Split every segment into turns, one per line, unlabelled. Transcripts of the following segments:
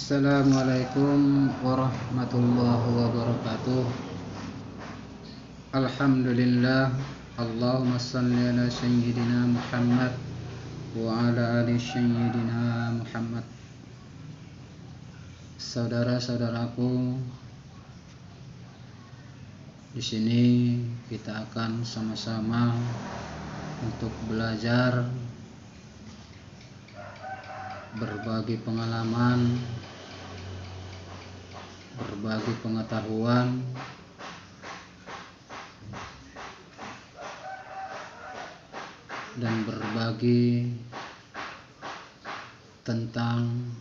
Assalamualaikum warahmatullahi wabarakatuh. Alhamdulillah. Allahumma salli ala sayyidina Muhammad wa ala ali sayyidina Muhammad. Saudara-saudaraku, di sini kita akan sama-sama untuk belajar, berbagi pengalaman, berbagi pengetahuan, dan berbagi tentang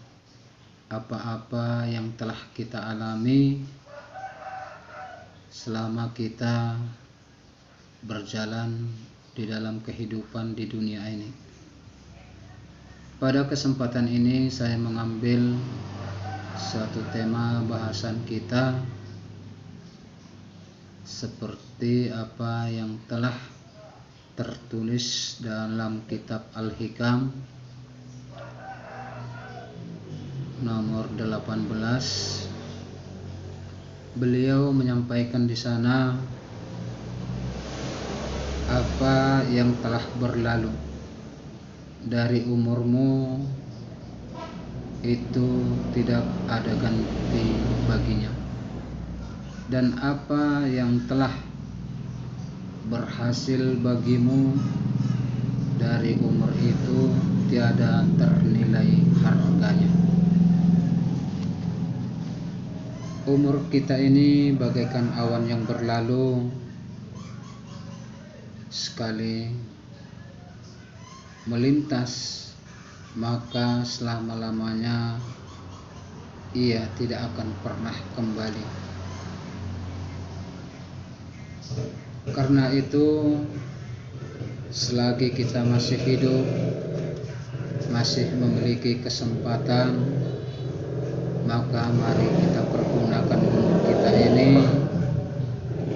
apa-apa yang telah kita alami selama kita berjalan di dalam kehidupan di dunia ini. Pada kesempatan ini saya mengambil suatu tema bahasan kita seperti apa yang telah tertulis dalam kitab Al-Hikam nomor 18. Beliau menyampaikan di sana apa yang telah berlalu dari umurmu itu tidak ada ganti baginya, dan apa yang telah berhasil bagimu dari umur itu tiada ternilai harganya. Umur kita ini bagaikan awan yang berlalu, sekali melintas maka selama-lamanya ia tidak akan pernah kembali. Karena itu, selagi kita masih hidup, masih memiliki kesempatan, maka mari kita pergunakan umur kita ini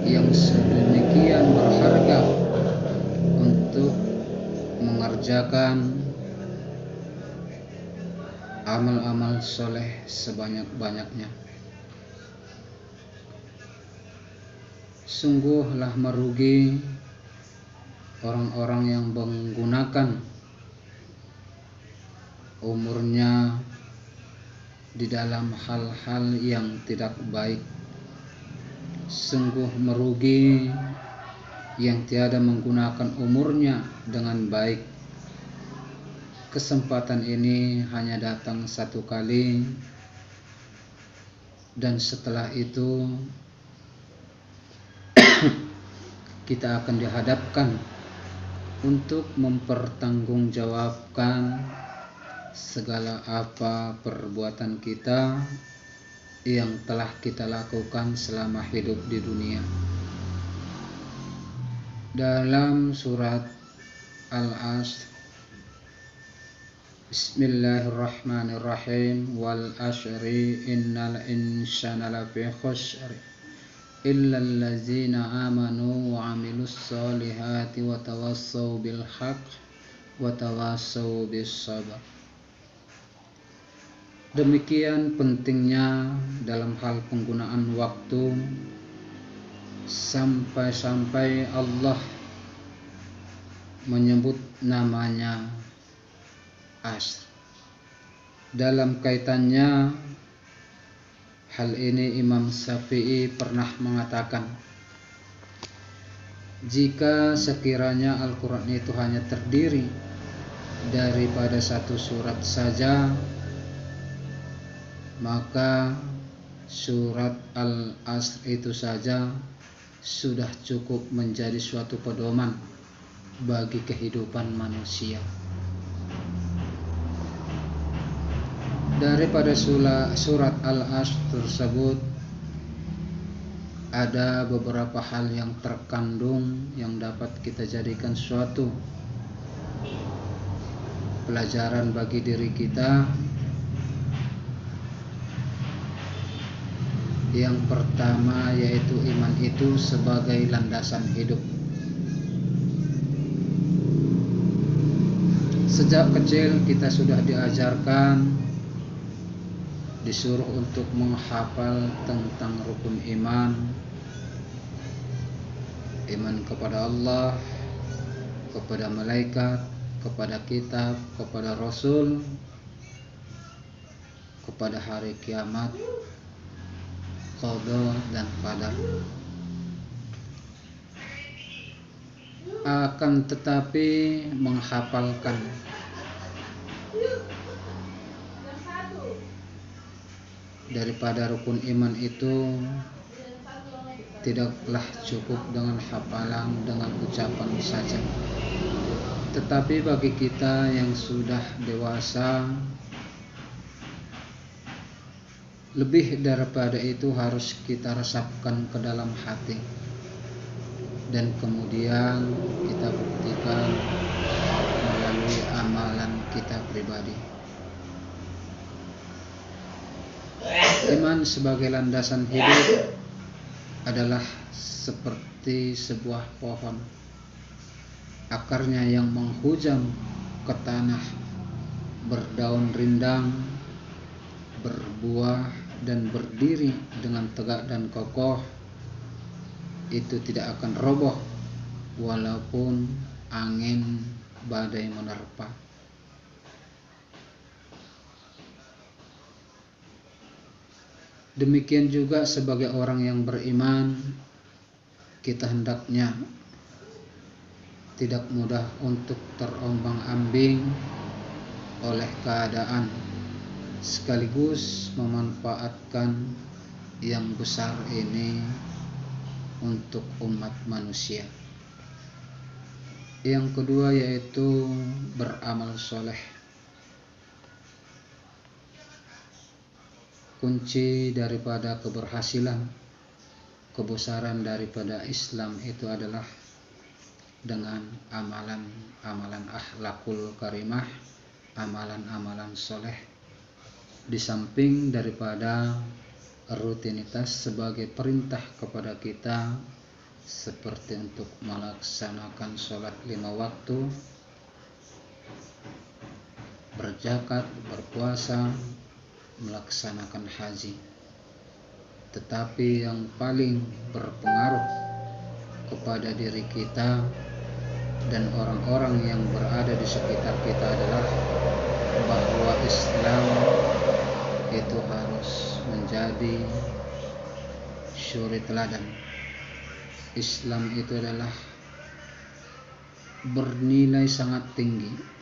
yang sedemikian berharga untuk mengerjakan amal-amal soleh sebanyak-banyaknya. Sungguhlah merugi orang-orang yang menggunakan umurnya di dalam hal-hal yang tidak baik. Sungguh merugi yang tiada menggunakan umurnya dengan baik. Kesempatan ini hanya datang satu kali, dan setelah itu kita akan dihadapkan untuk mempertanggungjawabkan segala apa perbuatan kita yang telah kita lakukan selama hidup di dunia. Dalam surat Al-Asr, Bismillahirrahmanirrahim, wal ashri innal insana lafi khusr illa allazina amanu wa amilus solihati wa tawassaw bil haqq wa tawassaw bis sabr. Demikian pentingnya dalam hal penggunaan waktu, sampai-sampai Allah menyebut namanya Asr. Dalam kaitannya hal ini, Imam Syafi'i pernah mengatakan, jika sekiranya Al-Quran itu hanya terdiri daripada satu surat saja, maka surat Al-Asr itu saja sudah cukup menjadi suatu pedoman bagi kehidupan manusia. Daripada surat Al-Asr tersebut ada beberapa hal yang terkandung yang dapat kita jadikan suatu pelajaran bagi diri kita. Yang pertama yaitu iman itu sebagai landasan hidup. Sejak kecil kita sudah diajarkan disuruh untuk menghafal tentang rukun iman, iman kepada Allah, kepada malaikat, kepada kitab, kepada rasul, kepada hari kiamat, qada dan qadar. Akan tetapi menghafalkan daripada rukun iman itu tidaklah cukup dengan hafalan, dengan ucapan saja. Tetapi bagi kita yang sudah dewasa, lebih daripada itu harus kita resapkan ke dalam hati, dan kemudian kita buktikan melalui amalan kita pribadi. Iman sebagai landasan hidup adalah seperti sebuah pohon, akarnya yang menghujam ke tanah, berdaun rindang, berbuah dan berdiri dengan tegak dan kokoh. Itu tidak akan roboh walaupun angin badai menerpa. Demikian juga sebagai orang yang beriman, kita hendaknya tidak mudah untuk terombang-ambing oleh keadaan, sekaligus memanfaatkan yang besar ini untuk umat manusia. Yang kedua yaitu beramal soleh. Kunci daripada keberhasilan, kebesaran daripada Islam itu adalah dengan amalan-amalan akhlakul karimah, amalan-amalan soleh, di samping daripada rutinitas sebagai perintah kepada kita, seperti untuk melaksanakan sholat 5 waktu, berzakat, berpuasa, melaksanakan haji. Tetapi yang paling berpengaruh kepada diri kita dan orang-orang yang berada di sekitar kita adalah bahwa Islam itu harus menjadi suri teladan. Islam itu adalah bernilai sangat tinggi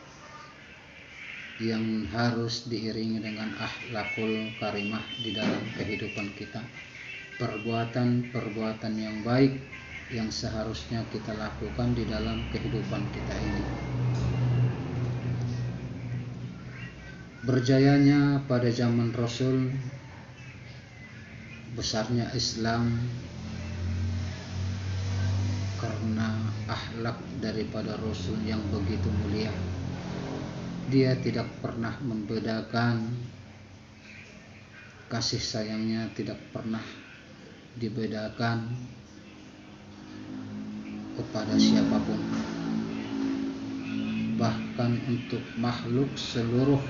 yang harus diiringi dengan akhlakul karimah di dalam kehidupan kita. Perbuatan-perbuatan yang baik yang seharusnya kita lakukan di dalam kehidupan kita ini. Berjayanya pada zaman Rasul, besarnya Islam karena akhlak daripada Rasul yang begitu mulia. Dia tidak pernah membedakan, kasih sayangnya tidak pernah dibedakan kepada siapapun. Bahkan untuk makhluk, seluruh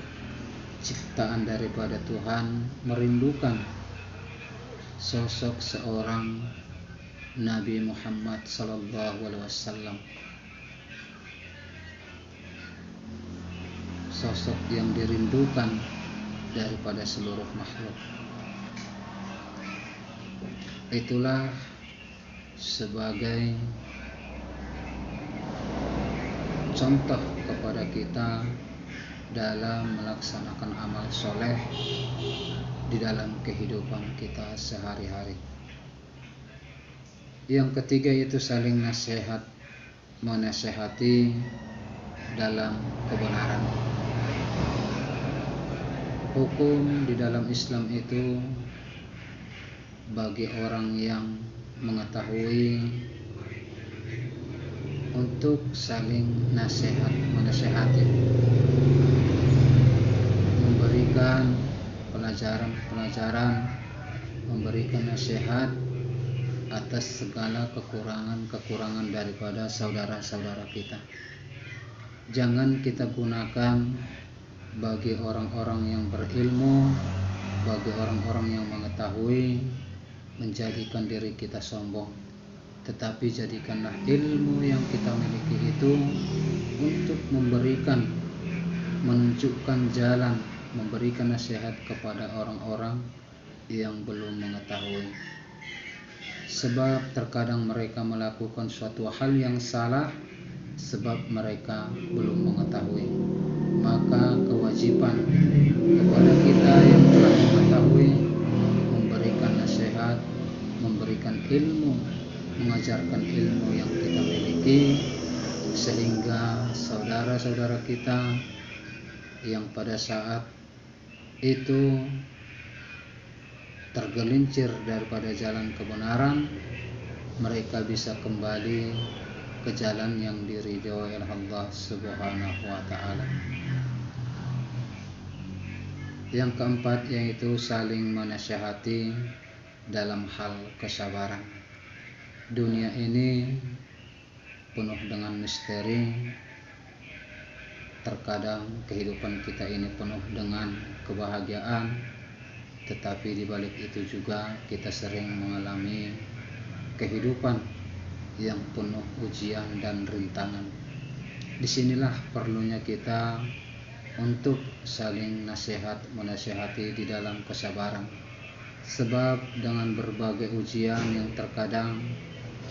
ciptaan daripada Tuhan merindukan sosok seorang Nabi Muhammad SAW, sosok yang dirindukan daripada seluruh makhluk. Itulah sebagai contoh kepada kita dalam melaksanakan amal soleh di dalam kehidupan kita sehari-hari. Yang ketiga itu saling nasihat, menasehati dalam kebenaran. Hukum di dalam Islam itu bagi orang yang mengetahui untuk saling menasehati, memberikan pelajaran, memberikan nasihat atas segala kekurangan daripada saudara-saudara kita. Jangan kita gunakan bagi orang-orang yang berilmu bagi orang-orang yang mengetahui menjadikan diri kita sombong, tetapi jadikanlah ilmu yang kita miliki itu untuk menunjukkan jalan, memberikan nasihat kepada orang-orang yang belum mengetahui. Sebab terkadang mereka melakukan suatu hal yang salah sebab mereka belum mengetahui. Maka kewajiban kepada kita yang telah mengetahui memberikan nasihat, memberikan ilmu, mengajarkan ilmu yang kita miliki, sehingga saudara-saudara kita yang pada saat itu tergelincir daripada jalan kebenaran, mereka bisa kembali ke jalan yang diridhoi oleh Allah Subhanahu wa taala. Yang keempat yaitu saling menasihati dalam hal kesabaran. Dunia ini penuh dengan misteri. Terkadang kehidupan kita ini penuh dengan kebahagiaan, tetapi di balik itu juga kita sering mengalami kehidupan yang penuh ujian dan rintangan. Disinilah perlunya kita untuk saling menasihati di dalam kesabaran. Sebab dengan berbagai ujian yang terkadang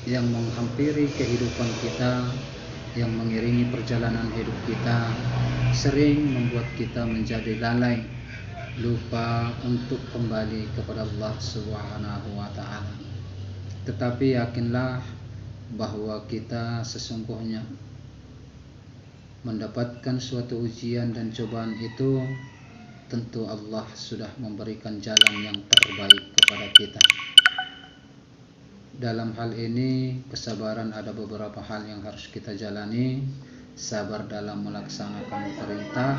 yang menghampiri kehidupan kita, yang mengiringi perjalanan hidup kita, sering membuat kita menjadi lalai, lupa untuk kembali kepada Allah Subhanahu wa taala. Tetapi yakinlah bahwa kita sesungguhnya mendapatkan suatu ujian dan cobaan itu, tentu Allah sudah memberikan jalan yang terbaik kepada kita. Dalam hal ini kesabaran ada beberapa hal yang harus kita jalani. Sabar dalam melaksanakan perintah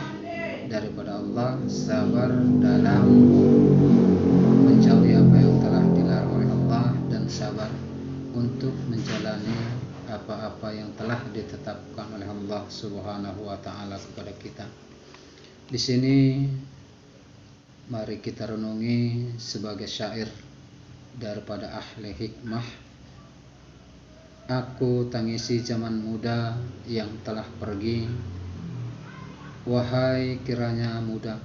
daripada Allah, sabar dalam menjauhi apa yang telah dilarang oleh Allah, dan sabar untuk menjalani apa-apa yang telah ditetapkan oleh Allah Subhanahu wa taala kepada kita. Di sini mari kita renungi sebagai syair daripada ahli hikmah. Aku tangisi zaman muda yang telah pergi, wahai kiranya muda,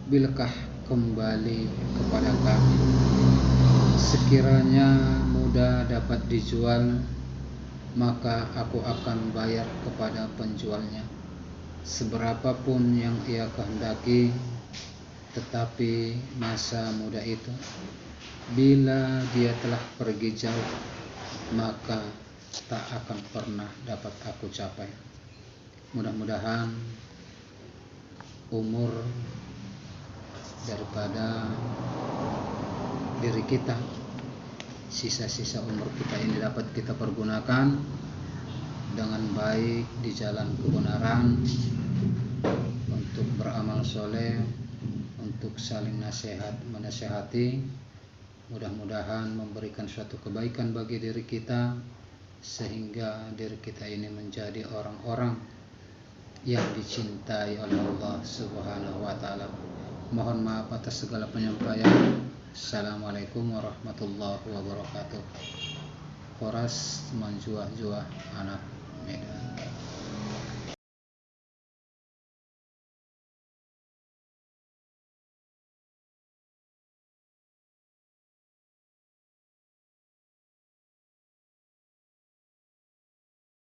bilakah kembali kepada kami. Sekiranya muda dapat dijual, maka aku akan bayar kepada penjualnya seberapapun yang ia kehendaki. Tetapi masa muda itu, bila dia telah pergi jauh, maka tak akan pernah dapat aku capai. Mudah-mudahan umur daripada diri kita, sisa-sisa umur kita ini dapat kita pergunakan dengan baik di jalan kebenaran, untuk beramal soleh, untuk saling menasihati. Mudah-mudahan memberikan suatu kebaikan bagi diri kita, sehingga diri kita ini menjadi orang-orang yang dicintai oleh Allah Subhanahu wa taala. Mohon maaf atas segala penyampaian. Assalamualaikum warahmatullahi wabarakatuh. Horas Manjuah Juah, anak Medan.